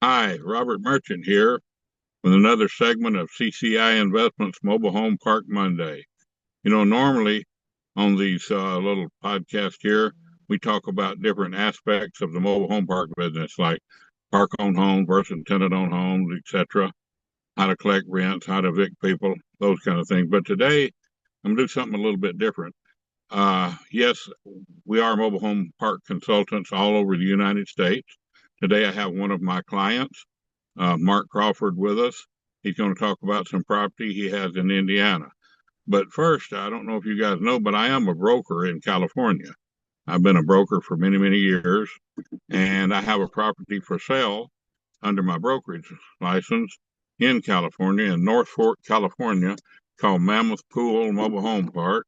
Hi, Robert Merchant here with another segment of CCI Investments Mobile Home Park Monday. Normally on these little podcasts here, we talk about different aspects of the mobile home park business, like park-owned homes versus tenant-owned homes, etc., how to collect rents, how to evict people, those kind of things. But today, I'm going to do something a little bit different. Yes, we are mobile home park consultants all over the United States. Today, I have one of my clients, Mark Crawford, with us. He's going to talk about some property he has in Indiana. But first, I don't know if you guys know, but I am a broker in California. I've been a broker for many, many years, and I have a property for sale under my brokerage license in California, in North Fork, California, called Mammoth Pool Mobile Home Park.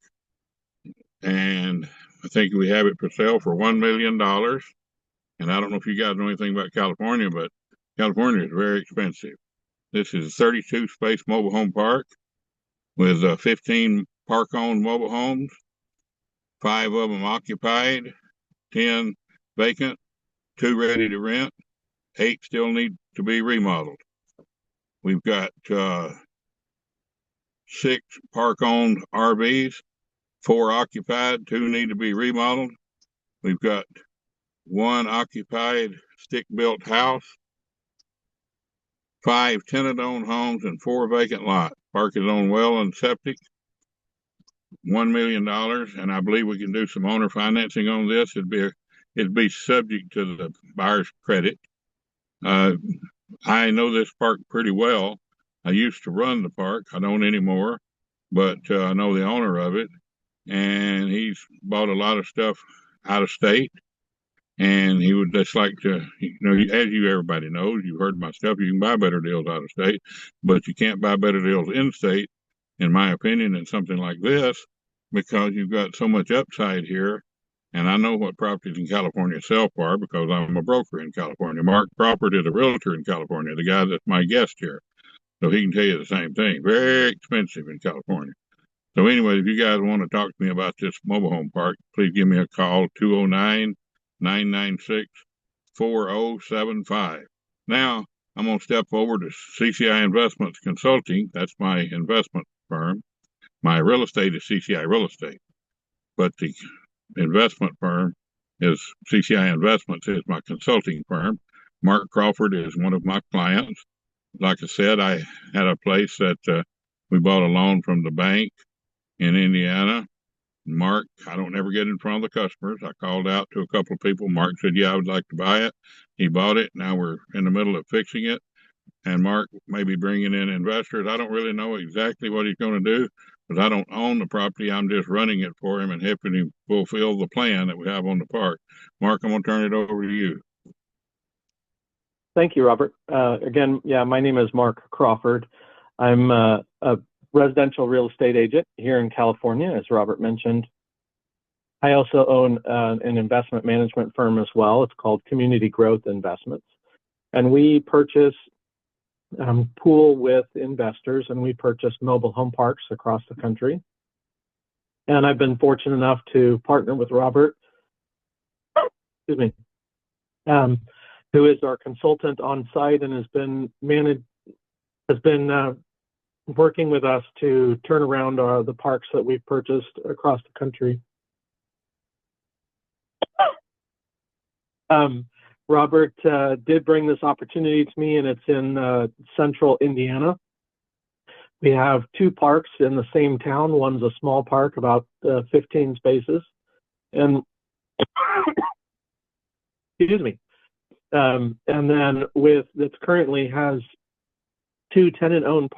And I think we have it for sale for $1 million. And I don't know if you guys know anything about California, but California is very expensive. This is a 32 space mobile home park with 15 park owned mobile homes, 5 of them occupied, 10 vacant, 2 ready to rent, 8 still need to be remodeled. We've got 6 park owned RVs, 4 occupied, 2 need to be remodeled. We've got 1 occupied stick-built house, 5 tenant-owned homes, and 4 vacant lots. Park is on well and septic. $1 million, and I believe we can do some owner financing on this. It'd be subject to the buyer's credit. I know this park pretty well. I used to run the park. I don't anymore, but I know the owner of it, and he's bought a lot of stuff out of state. And he would just like to, as everybody knows, you've heard my stuff, you can buy better deals out of state, but you can't buy better deals in state, in my opinion, than something like this, because you've got so much upside here. And I know what properties in California sell for because I'm a broker in California. Mark Crawford is a realtor in California, the guy that's my guest here. So he can tell you the same thing. Very expensive in California. So anyway, if you guys want to talk to me about this mobile home park, please give me a call, 209-996-4075. Now, I'm going to step over to CCI Investments Consulting. That's my investment firm. My real estate is CCI Real Estate. But the investment firm is CCI Investments is my consulting firm. Mark Crawford is one of my clients. Like I said, I had a place that we bought a loan from the bank in Indiana. Mark, I don't ever get in front of the customers. I called out to a couple of people. Mark said, yeah, I would like to buy it. He bought it. Now we're in the middle of fixing it. And Mark may be bringing in investors. I don't really know exactly what he's going to do, because I don't own the property. I'm just running it for him and helping him fulfill the plan that we have on the park. Mark, I'm going to turn it over to you. Thank you, Robert. Again, my name is Mark Crawford. I'm a residential real estate agent here in California, as Robert mentioned. I also own an investment management firm as well. It's called Community Growth Investments. And we purchase pool with investors, and we purchase mobile home parks across the country. And I've been fortunate enough to partner with Robert, who is our consultant on site and has been working with us to turn around the parks that we've purchased across the country. Robert did bring this opportunity to me, and it's in central Indiana. We have 2 parks in the same town. One's a small park, about 15 spaces, and excuse me. And then that currently has 2 tenant-owned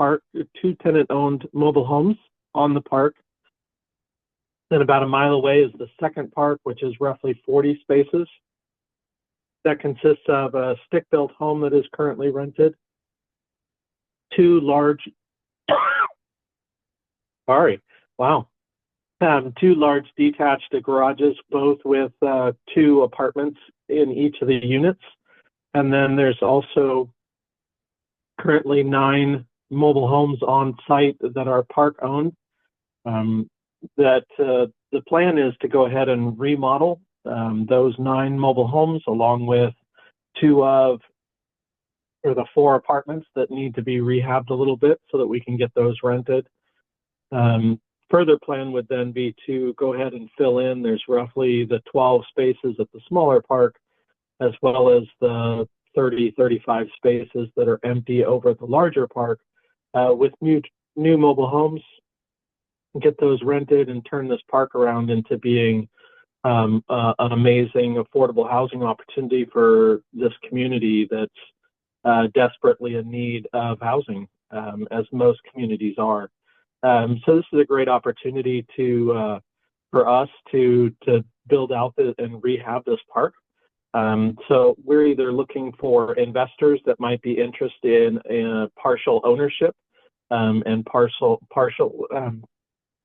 mobile homes on the park. Then about a mile away is the second park, which is roughly 40 spaces. That consists of a stick-built home that is currently rented, 2 large, 2 large detached garages, both with 2 apartments in each of the units. And then there's also currently 9 mobile homes on site that are park owned. The plan is to go ahead and remodel those 9 mobile homes, along with 2 of or the 4 apartments that need to be rehabbed a little bit so that we can get those rented. Further plan would then be to go ahead and fill in. There's roughly the 12 spaces at the smaller park, as well as the 30, 35 spaces that are empty over at the larger park, with new mobile homes, get those rented and turn this park around into being an amazing affordable housing opportunity for this community that's desperately in need of housing, as most communities are. So this is a great opportunity for us to build out and rehab this park. So we're either looking for investors that might be interested in partial ownership and partial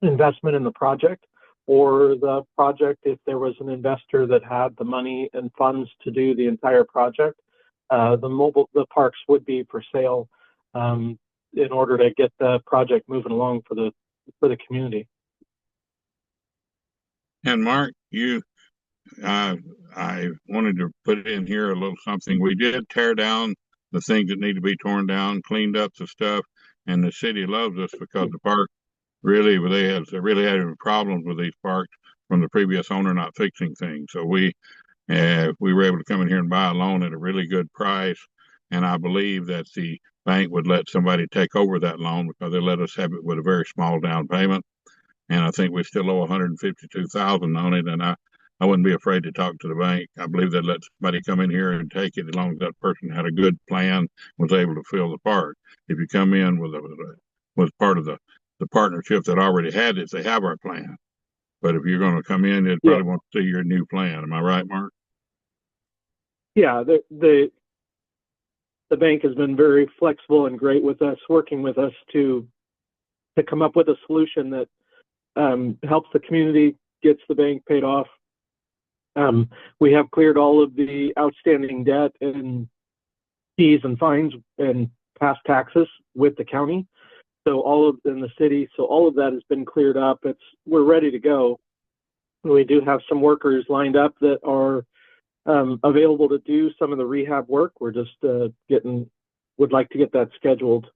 investment in the project, or the project, if there was an investor that had the money and funds to do the entire project, the parks would be for sale in order to get the project moving along for the community. And Mark, I wanted to put in here a little something. We did tear down the things that need to be torn down, cleaned up the stuff, and the city loves us because the park really, they really had problems with these parks from the previous owner not fixing things. So we were able to come in here and buy a loan at a really good price, and I believe that the bank would let somebody take over that loan because they let us have it with a very small down payment. And I think we still owe $152,000 on it, and I wouldn't be afraid to talk to the bank. I believe they'd let somebody come in here and take it as long as that person had a good plan, was able to fill the park. If you come in with part of the partnership that already had it, they have our plan. But if you're going to come in, they'd probably want to see your new plan. Am I right, Mark? Yeah, the bank has been very flexible and great with us, working with us to come up with a solution that helps the community, gets the bank paid off. We have cleared all of the outstanding debt and fees and fines and past taxes with the county. So in the city, so all of that has been cleared up. We're ready to go. We do have some workers lined up that are available to do some of the rehab work. We're just would like to get that scheduled.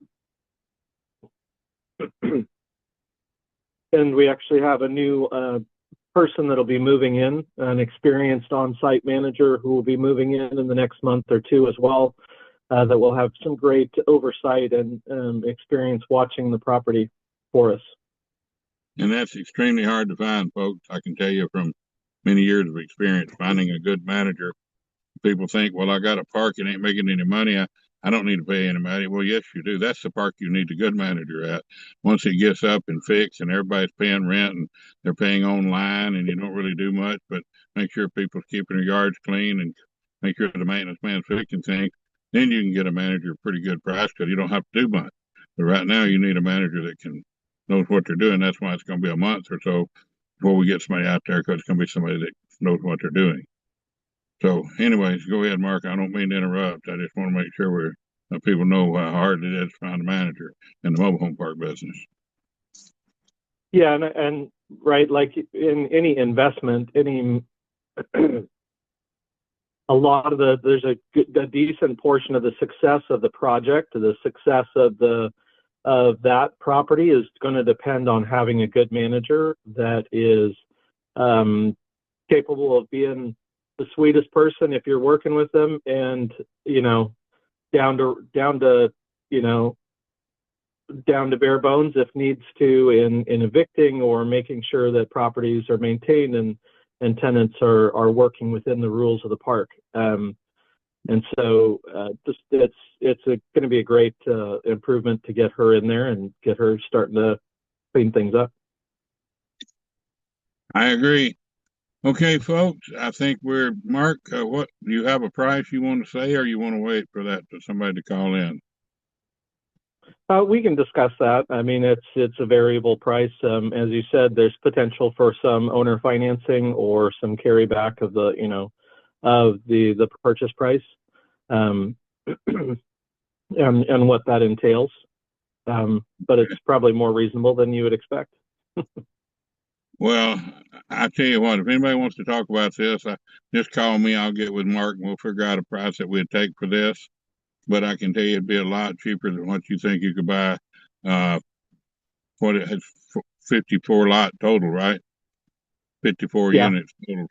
And we actually have a new person that'll be moving in, an experienced on-site manager who will be moving in the next month or two as well, that will have some great oversight and experience watching the property for us. And that's extremely hard to find, folks. I can tell you from many years of experience finding a good manager. People think, well, I got a park, it ain't making any money. I don't need to pay anybody. Well, yes, you do. That's the park you need a good manager at. Once it gets up and fixed and everybody's paying rent and they're paying online and you don't really do much, but make sure people's keeping their yards clean and make sure the maintenance man's fixing things, then you can get a manager a pretty good price because you don't have to do much. But right now you need a manager that knows what they're doing. That's why it's going to be a month or so before we get somebody out there, because it's going to be somebody that knows what they're doing. So anyways, go ahead, Mark. I don't mean to interrupt. I just want to make sure people know how hard it is to find a manager in the mobile home park business. Yeah, and right, like in any investment, a lot of there's a decent portion of the success of the project, or the success of that property, is going to depend on having a good manager that is capable of being the sweetest person if you're working with them, and down to bare bones if needs to in evicting or making sure that properties are maintained and tenants are working within the rules of the park. And so it's going to be a great improvement to get her in there and get her starting to clean things up. I agree. Okay, folks, I think Mark, what do you have a price you want to say, or you want to wait for somebody to call in? We can discuss that. I mean, it's a variable price. As you said, there's potential for some owner financing or some carryback of the purchase price, and what that entails. But it's probably more reasonable than you would expect. Well, I tell you what, if anybody wants to talk about this, just call me. I'll get with Mark and we'll figure out a price that we'd take for this. but I can tell you it'd be a lot cheaper than what you think you could buy. What it has 54 lot total, right? 54 Yeah. units total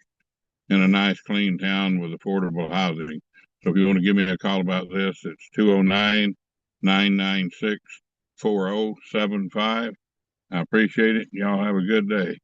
in a nice clean town with affordable housing. So if you want to give me a call about this, it's 209-996-4075. I appreciate it. Y'all have a good day.